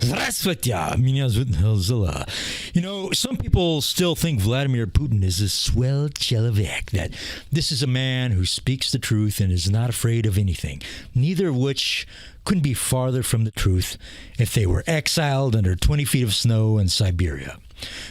Здравствуйте, меня зовут Zilla. You know, some people still think Vladimir Putin is a swell человек, that this is a man who speaks the truth and is not afraid of anything, neither of which couldn't be farther from the truth if they were exiled under 20 feet of snow in Siberia.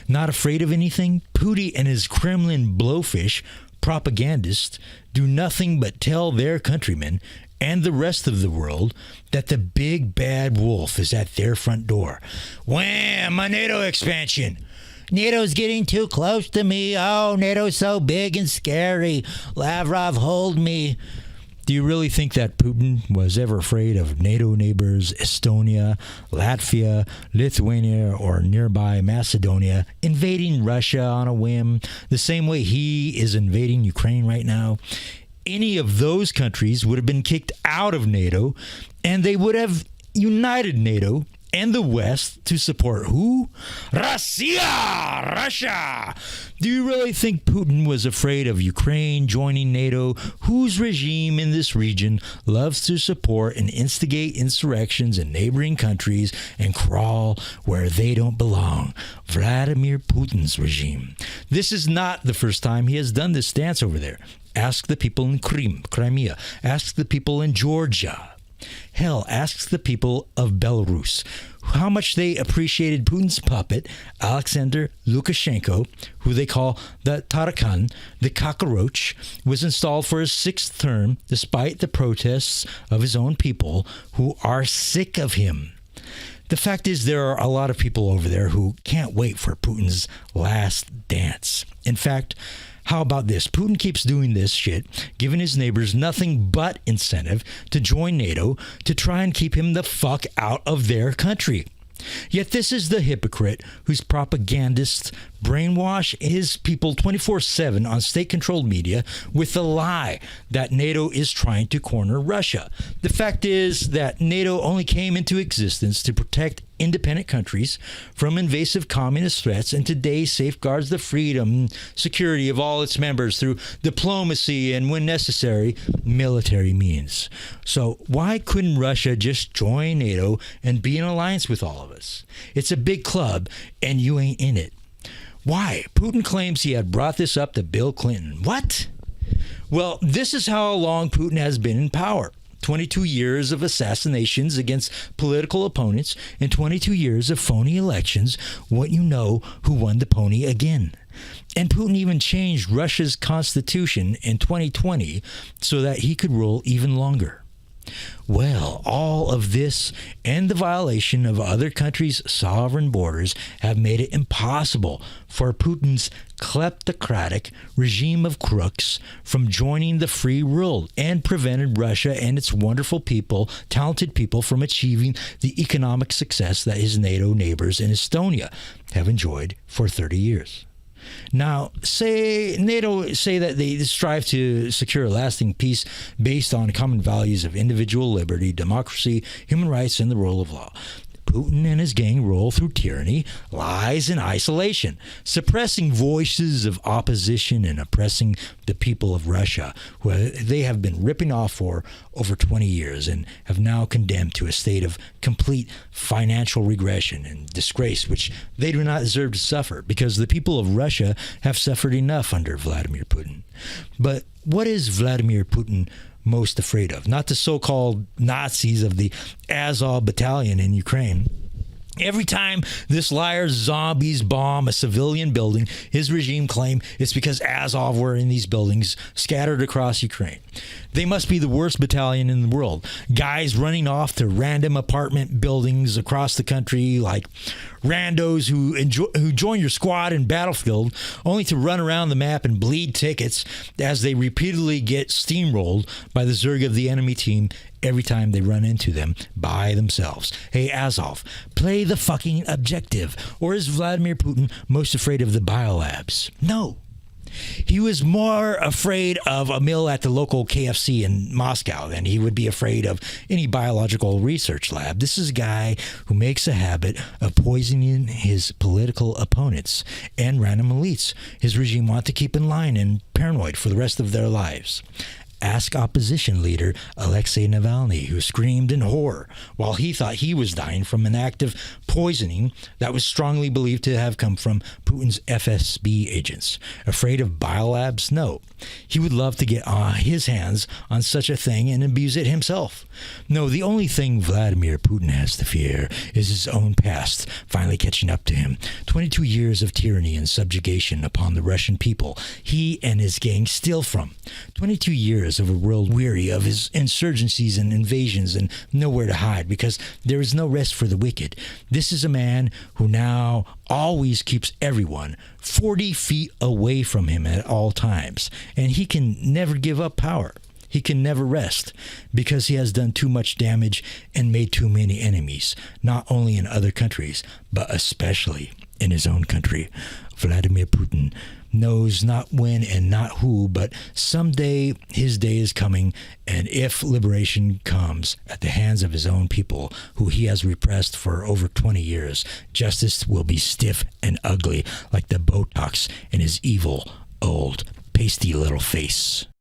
Not afraid of anything? Putin and his Kremlin blowfish propagandists do nothing but tell their countrymen and the rest of the world that the big bad wolf is at their front door. Wham! A NATO expansion. NATO's getting too close to me. Oh, NATO's so big and scary. Lavrov, hold me. Do you really think that Putin was ever afraid of NATO neighbors Estonia, Latvia, Lithuania, or nearby Macedonia invading Russia on a whim, the same way he is invading Ukraine right now? Any of those countries would have been kicked out of NATO, and they would have united NATO and the West to support who? Russia! Do you really think Putin was afraid of Ukraine joining NATO, whose regime in this region loves to support and instigate insurrections in neighboring countries and crawl where they don't belong? Vladimir Putin's regime. This is not the first time he has done this dance over there. Ask the people in Crimea. Ask the people in Georgia. Hell, ask the people of Belarus how much they appreciated Putin's puppet, Alexander Lukashenko, who they call the Tarakan, the cockroach, was installed for his sixth term despite the protests of his own people who are sick of him. The fact is, there are a lot of people over there who can't wait for Putin's last dance. In fact, how about this? Putin keeps doing this shit, giving his neighbors nothing but incentive to join NATO to try and keep him the fuck out of their country. Yet this is the hypocrite whose propagandists brainwash his people 24/7 on state-controlled media with the lie that NATO is trying to corner Russia. The fact is that NATO only came into existence to protect independent countries from invasive communist threats, and today safeguards the freedom and security of all its members through diplomacy and, when necessary, military means. So why couldn't Russia just join NATO and be in alliance with all of us? It's a big club, and you ain't in it. Why? Putin claims he had brought this up to Bill Clinton. What? Well, this is how long Putin has been in power. 22 years of assassinations against political opponents and 22 years of phony elections. What you know who won the pony again. And Putin even changed Russia's constitution in 2020 so that he could rule even longer. Well, all of this and the violation of other countries' sovereign borders have made it impossible for Putin's kleptocratic regime of crooks from joining the free world, and prevented Russia and its wonderful people, talented people, from achieving the economic success that his NATO neighbors in Estonia have enjoyed for 30 years. Now, NATO say that they strive to secure a lasting peace based on common values of individual liberty, democracy, human rights, and the rule of law. Putin and his gang roll through tyranny, lies, and isolation, suppressing voices of opposition and oppressing the people of Russia, who they have been ripping off for over 20 years and have now condemned to a state of complete financial regression and disgrace, which they do not deserve to suffer, because the people of Russia have suffered enough under Vladimir Putin. But what is Vladimir Putin most afraid of? Not the so-called Nazis of the Azov battalion in Ukraine. Every time this liar's zombies bomb a civilian building, his regime claim it's because Azov were in these buildings scattered across Ukraine. They must be the worst battalion in the world. Guys running off to random apartment buildings across the country like randos who join your squad in Battlefield only to run around the map and bleed tickets as they repeatedly get steamrolled by the Zerg of the enemy team every time they run into them by themselves. Hey, Azov, play the fucking objective. Or is Vladimir Putin most afraid of the biolabs? No. He was more afraid of a meal at the local KFC in Moscow than he would be afraid of any biological research lab. This is a guy who makes a habit of poisoning his political opponents and random elites his regime want to keep in line and paranoid for the rest of their lives. Ask opposition leader Alexei Navalny, who screamed in horror while he thought he was dying from an act of poisoning that was strongly believed to have come from Putin's FSB agents. Afraid of biolabs? No. He would love to get his hands on such a thing and abuse it himself. No, the only thing Vladimir Putin has to fear is his own past finally catching up to him. 22 years of tyranny and subjugation upon the Russian people he and his gang steal from. 22 years of a world weary of his insurgencies and invasions and nowhere to hide because there is no rest for the wicked. This is a man who now always keeps everyone 40 feet away from him at all times, and he can never give up power. He can never rest because he has done too much damage and made too many enemies, not only in other countries, but especially in his own country. Vladimir Putin knows not when and not who, but someday his day is coming, and if liberation comes at the hands of his own people, who he has repressed for over 20 years, justice will be stiff and ugly like the Botox in his evil, old, pasty little face.